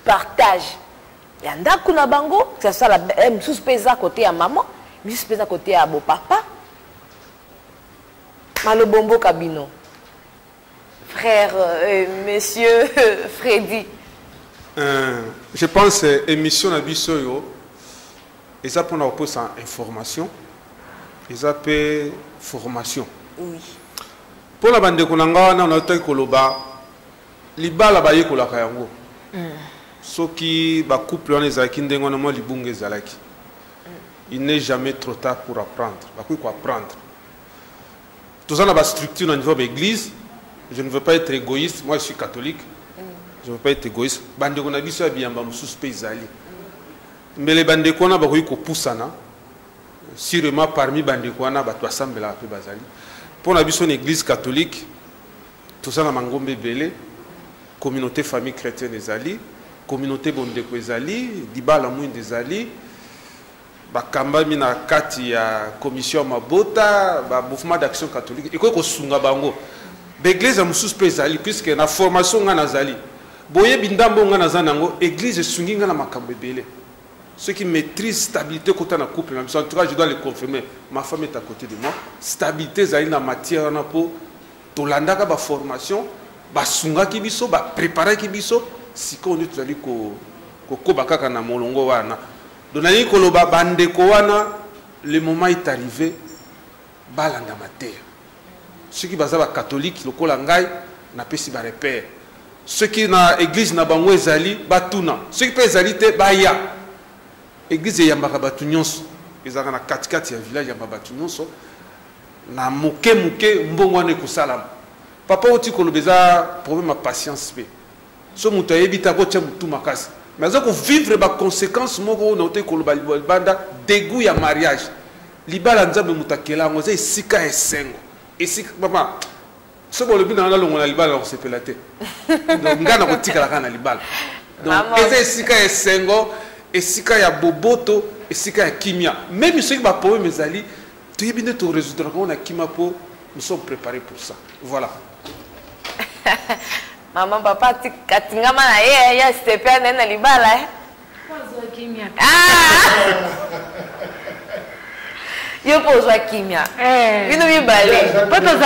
partage. Il y a un bango, c'est ça la suspecte à côté à maman, suspecte à côté à beau papa. Malobombo Kabino, frère, monsieur Freddy. Je pense émission à Bissoyo. Et ça pour nous poser information, et ça peut formation. Oui. Pour la bande de Konanga, on a été koloba, liba la baye kolaka yango. Ce qui ba couple on est à kindengo na mo libunge zalaki. Il n'est jamais trop tard pour apprendre. Ba quoi apprendre. Tout ça na ba structure au niveau de l'église. Je ne veux pas être égoïste. Moi je suis catholique. je ne veux pas être égoïste. Bandeko na biso ya biyamba mususu pe ezali. Mais les bandeko na bakoki kopusana. Sûrement parmi bandeko wana bato assemblera pe bazali. Pour na biso une église catholique, tout ça na mangombe belé, communauté famille chrétienne ezali, communauté bondeko ezali, dibala mwinde ezali. Bakamba mina kati ya commission mabota, ba mouvement d'action catholique. Et quoi ko sunga bango. L'église a mususu pe ezali puisque na formation nga nazali. Boye bindambo nga nazanango église sungi nga na makambo belé. Ceux qui maîtrisent stabilité côté na couple, même en tout cas je dois le confirmer. Ma femme est à côté de moi. Stabilité zali na matière na po tolanda ka ba formation, ba sunga ki biso, ba préparer ki biso, si ko on tozali ko bakaka na molongo wana. Donani ko loba bande ko wana, le moment est arrivé balanda matière. Ceux qui bazaba catholique lokola ngai na pesi ba repère. Ceux qui na église na bango ezali batuna. Ceux qui pe ezali te baya. Église yambaka batu nyonso. Ezaka na katikati ya village yamba batu nyonso. Na moke mbongo wana ekosala. Papa oti kolobeza problème ma patience pe. So mutu ayebita ko tia mutu makasi. Mais ça ko vivre ba conséquences moko na ote koloba banda dégoût ya mariage. Libala nzambe mutakela ngo ze sika esengo. Et si papa ce que le but dans la longue na libala on se pelate. Donc ngana ko tikala kana libala. Donc eze sika esengo et sika ya boboto et sika ya kimia. Même ceux qui va problème ezali, tu yebine to résoudre quand on a kimia pour nous sommes préparés pour ça. Voilà. Maman papa katingama na ye ya stepia na libala Pozo kimia. Yo pozo kimia. Bino bibale. Pozo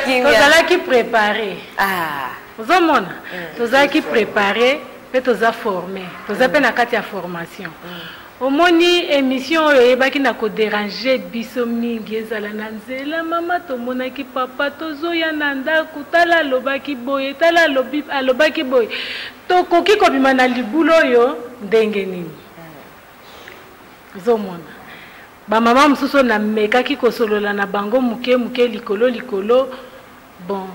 kimia. Tozala ki préparer. Ozo mona. Tozala ki préparer, pe toza former. Toza pe na kati ya formation. Omoni émission oyo yebaki na ko déranger biso mingi ezala na nzela mama tomona ki papa tozoya na ndako tala lobaki boye tala alobaki boye tokoki kobima na libulo oyo ndenge nini zomona ba mama mususu na mekaki kosolola na bango muke likolo bon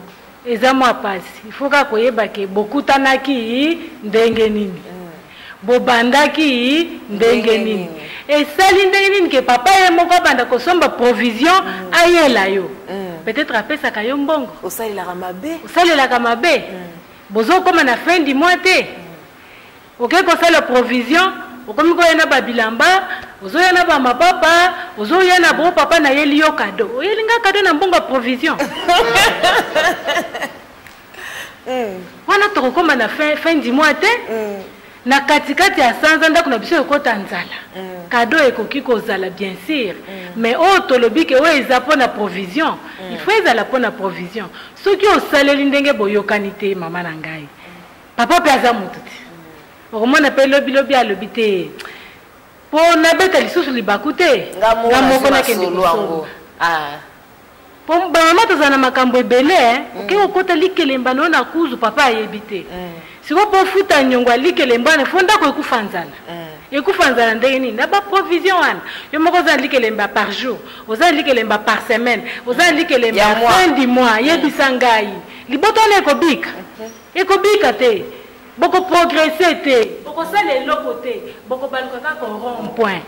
eza mwa pasi il faut ka koyeba ke bokutanaki ndenge nini bobandaki ndenge nini esali ndenge nini ke papa ye moko banda kosomba provision ayela yo peut-être apesaka yo mbongo osalelaka mabe bozokoma na fin du mois te oke kosala provision okomi koya na babilamba ozoya na bamapapa ozoya na bo papa na yeli yo kado oyelinga kado na mbongo ya provision wana tokokoma na fin du mois te na katikati ya sanza ndako na biso ekota nzala kado ekoki kozala bien sûr mais o tolobi ke o eza pona provision il faut ezala pona provision soki osaleli ndenge boyokani te mama na ngai papa pe aza mutu te okomona pe lobi alobi te po nabeta lisusu libaku te nga moko nakende kosomba po bamama tozala na makambo ebele oke okota likelemba no na kuzu papa ayebi te siko po futa nyongo alikelemba ne fonda ko ekufa nzala ekufa nzala ndenge nini na ba provision wana yo moko za likelemba par jour oza likelemba par semaine oza likelemba fin du mois yebisa ngai liboto na ekobika te boko progresser te boko sala eloko te boko baluka kaka rond point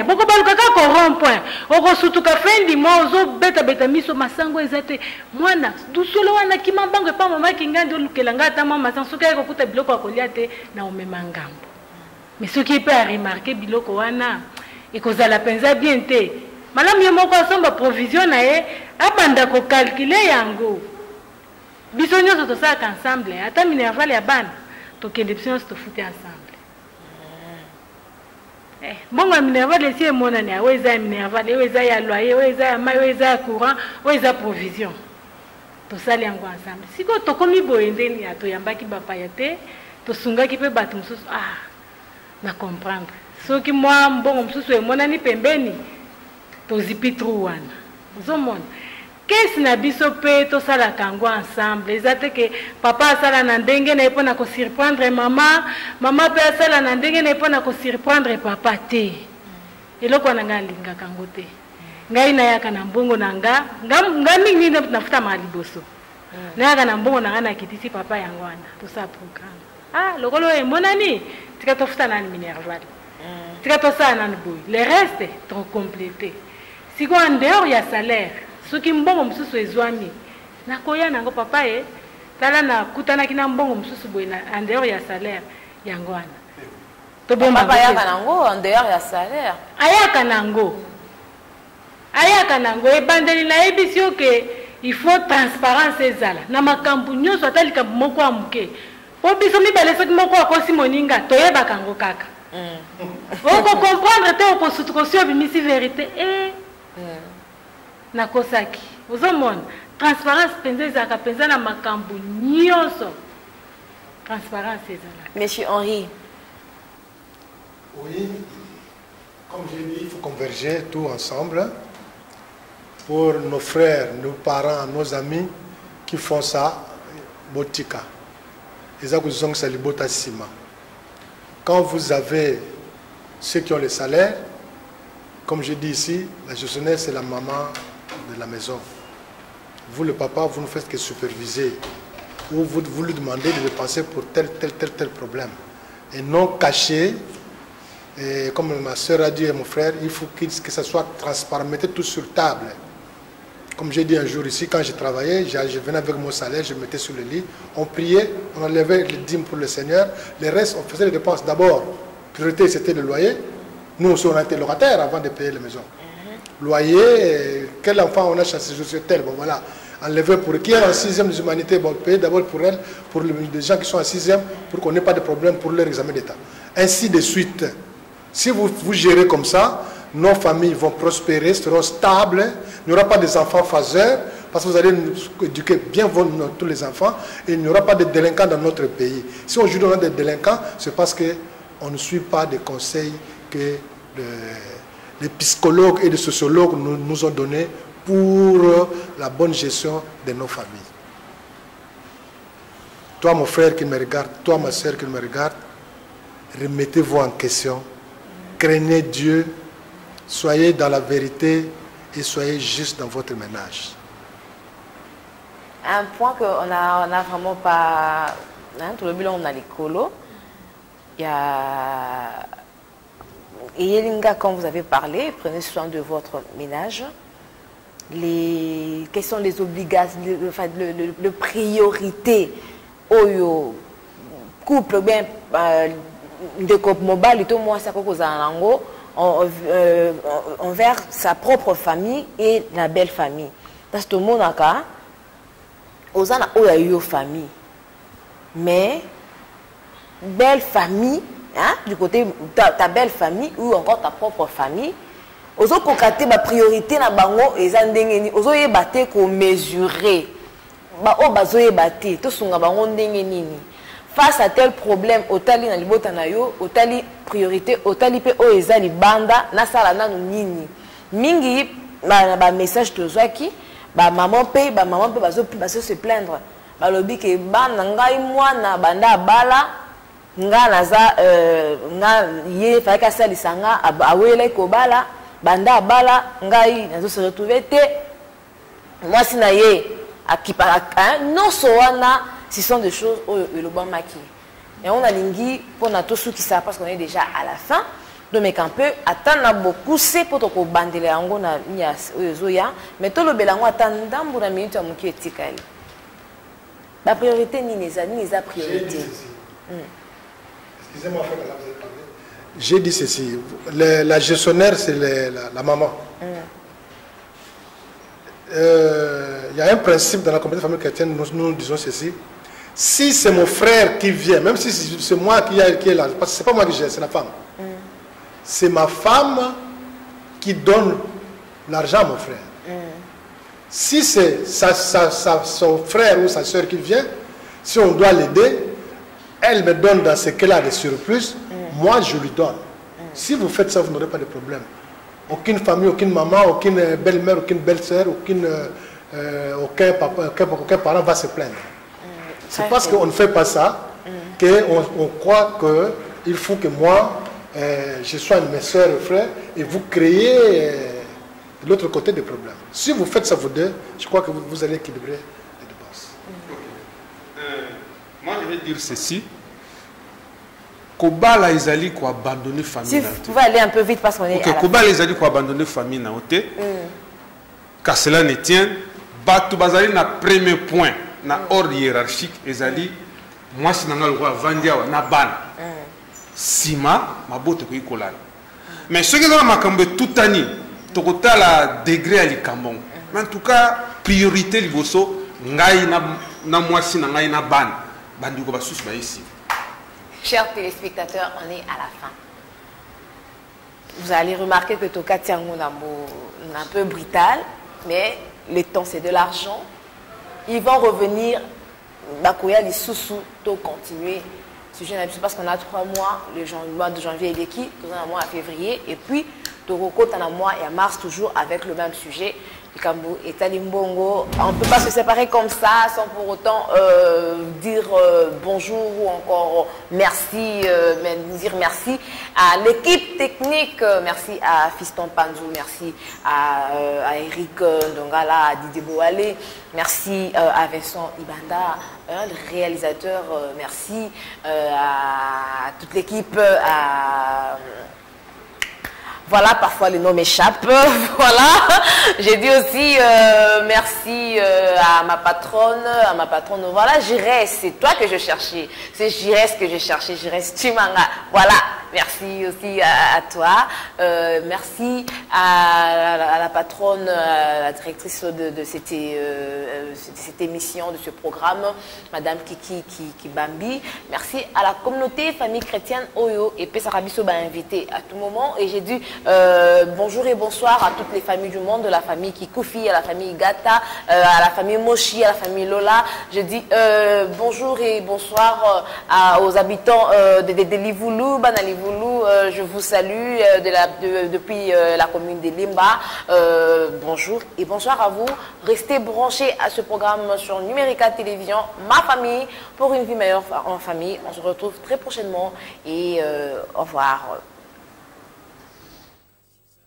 boko baluka kaka rond point okosutuka fin du mois ozobeta miso masango eza te mwana dusolo wana kima mbango epa mama kingandi olukela nga ata mwa masango soki akokuta biloko akolia te na omema ngambo mais soki epe aremarke biloko wana ekozala mpenza bien te malamu ye moko asomba provision na ye abanda kokalkule yango biso nyonso tosalaka ensemble ata minerval ya bana tokende biso nyonso tofuti ensemble mbongo ya minerval esi emonani oyo eza ya minerval oyo eza ya loyer oyo eza ya mai oyo eza ya courant oyo eza provision tosali yango ensemble sikoyo tokomi boye ndeni ya toyambaki bapaya te tosungaki mpe bato mosusu na comprendre soki mwa mbongo mosusu emonani pembeni tozipi tru wana ozomona kesi na biso pe tosalaka yango ensemble eza te ke papa asala na ndenge na ye mpo na kosurprendre mama mpe asala na ndenge na ye mpo na kosurprendre papa te eloko wana ngai alingaka yango te ngai nayaka na mbongo na nga mingi nafutamaka liboso nayaka na mbongo na nga na kitisi papa yango wana tosala programme ah lokolo emonani tika tofuta nani minerval tika tosala nani boye le reste tokomplété sikoyo en dehors ya salaire soki mbongo mosusu ezwami nakoya nango papa ye tala nakutanaki na mbongo mosusu boye en dehors ya salaire yango wana papa ayaka nango en dehors ya salaire ayaka nango ebandeli nayebisi yo ke il faut transparence ezala na makambo nyonso ata likambo moko ya moke po biso mibale soki moko akosi moninga toyebaka yango kaka okokomprendre te okosutukosi obimisi vérité nakosaki ozomona transparence mpenza ezalaka mpenza na makambo nyonso transparence ezala. Monsieur Henri. Oui, comme j'ai dit, il faut converger tous ensemble pour nos frères, nos parents, nos amis qui font ça, botika. Quand vous avez ceux qui ont le salaire, comme je dis ici, la gestionnaire c'est la maman de la maison. Vous le papa, vous ne faites que superviser. Ou vous lui demandez de dépenser pour tel problème. Et non caché. Et comme ma soeur a dit et mon frère, il faut que ça soit transparent, mettez tout sur table. Comme j'ai dit un jour ici, quand je travaillais, je venais avec mon salaire, je mettais sur le lit, on priait, on enlevait les dîmes pour le Seigneur, le reste, on faisait les dépenses. D'abord, priorité c'était le loyer. Nous aussi, on a été locataires avant de payer la maison. Loyer, quel enfant on a chassé, je suis tel, bon voilà. Enlever pour qui est en 6e des humanités, bon, payer d'abord pour elle, pour les gens qui sont en 6e, pour qu'on n'ait pas de problème pour leur examen d'état. Ainsi de suite. Si vous gérez comme ça, nos familles vont prospérer, seront stables, il n'y aura pas des enfants phaseurs, parce que vous allez éduquer bien tous les enfants, et il n'y aura pas de délinquants dans notre pays. Si aujourd'hui on a des délinquants, c'est parce qu'on ne suit pas des conseils que les psychologues et les sociologues nous ont donnés pour la bonne gestion de nos familles. Toi mon frère qui me regarde, toi ma soeur qui me regarde, remettez-vous en question. Craignez Dieu, soyez dans la vérité et soyez juste dans votre ménage. Un point qu'on n'a vraiment pas... Hein, tout le bilan, on a les colos. Il y a... Et Yelinga, quand vous avez parlé, prenez soin de votre ménage. Quelles sont les obligations, le priorité au couple, bien... de couple mobile, tout moi ça envers sa propre famille et la belle famille. Parce que tout le monde a eu famille, mais belle famille, hein, du côté ta belle famille ou encore ta propre famille, aux autres côté ma priorité na bango et zandengeni, aux autres baté ko mesurer, ba o bazoye baté, tout sunga bango ndengeni. Face à tel problème, otali na libota na yo, otali priorité, otali pe o ezali banda na sala na nini. Mingi ba message tozwaki, ba maman pe bazo se plaindre. Ba lobi ke bana ngai mwana banda bala nga naza nga ye fa ka sali sanga awele ko bala banda bala ngai nazo se retrouver te. Moi sina ye akipa non so wana. Ce sont des choses où le bon maquis. Et on a l'ingui pour tous ceux qui savent parce qu'on est déjà à la fin. Donc, mais quand peut attendre beaucoup, c'est pour que bande les angles na zoya. Mais tout le belango attend pour la minute à mon qui est tical. La priorité ni les priorité. Excusez-moi, j'ai dit ceci. La gestionnaire, c'est la maman. Il y a un principe dans la communauté famille chrétienne, nous disons ceci. Si c'est mon frère qui vient, même si c'est moi qui est là, parce que ce n'est pas moi qui gère, c'est la femme. C'est ma femme qui donne l'argent à mon frère. Si c'est son frère ou sa soeur qui vient, si on doit l'aider, elle me donne dans ce qu'elle a de surplus, moi je lui donne. Si vous faites ça, vous n'aurez pas de problème. Aucune famille, aucune maman, aucune belle-mère, aucune belle-sœur, aucun parent va se plaindre. C'est parce qu'on ne fait pas ça qu'on croit qu'il faut que moi, je sois mes soeurs et frères et vous créez de l'autre côté des problèmes. Si vous faites ça vous deux, je crois que vous allez équilibrer les dépenses. vais dire ceci. Kobala Ezali ko abandonner famille. Si vous pouvez aller un peu vite parce qu'on est. Ok, Kobala Ezali ko abandonner famille na ote. Car cela ne tient. Batu bazali na premier point na ordre hiérarchique Ezali. Moi si nanga le roi Vandia na ban. Sima mabote ko ikolala. Mais ce qui est dans ma cambe tout année, tokota la degré à l'ikambon. Mais en tout cas priorité liboso ngai na moi si nanga na ban. Bandi ko ba susu ba ici. Chers téléspectateurs, on est à la fin. Vous allez remarquer que Toka Tiango est un peu brutal, mais le temps c'est de l'argent. Ils vont revenir, Bakoya, les sous-sous, continuer. Parce qu'on a 3 mois, le mois de janvier et qui, un mois à février, et puis Toroko, un mois et à mars, toujours avec le même sujet. Et Talimbongo, on ne peut pas se séparer comme ça sans pour autant dire bonjour ou encore merci, mais dire merci à l'équipe technique, merci à Fiston Panzou, merci à Eric Ndongala, à Didier Boalé, merci à Vincent Ibanda, le réalisateur, merci à toute l'équipe, voilà, parfois le nom m'échappe. Voilà. J'ai dit aussi merci à ma patronne, Voilà, Jirès, c'est toi que je cherchais. C'est Jirès que je cherchais, Jirès Chimanga. Voilà. Merci aussi à toi. Merci à la patronne, la directrice de cette émission, de ce programme, Madame Kiki Bambi. Merci à la communauté famille chrétienne Oyo et Pesarabiso m'a invité à tout moment. Et j'ai dit bonjour et bonsoir à toutes les familles du monde, de la famille Kikoufi, à la famille Gata, à la famille Moshi, à la famille Lola. Je dis bonjour et bonsoir aux habitants de Livoulou, Banalivoulou. Je vous salue depuis la commune de Limba. Bonjour et bonsoir à vous. Restez branchés à ce programme sur Numérica Télévision, ma famille, pour une vie meilleure en famille. On se retrouve très prochainement et au revoir.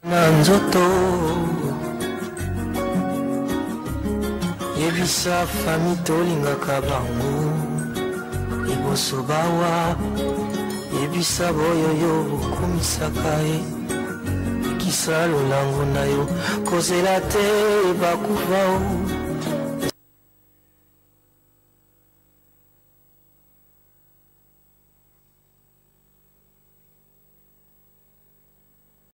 Nanzoto Yebisa fami tolingaka bango Iboso bawa Yebisa boyoyo komisaka ye Kisa lolango na yo Kozela te bakufa o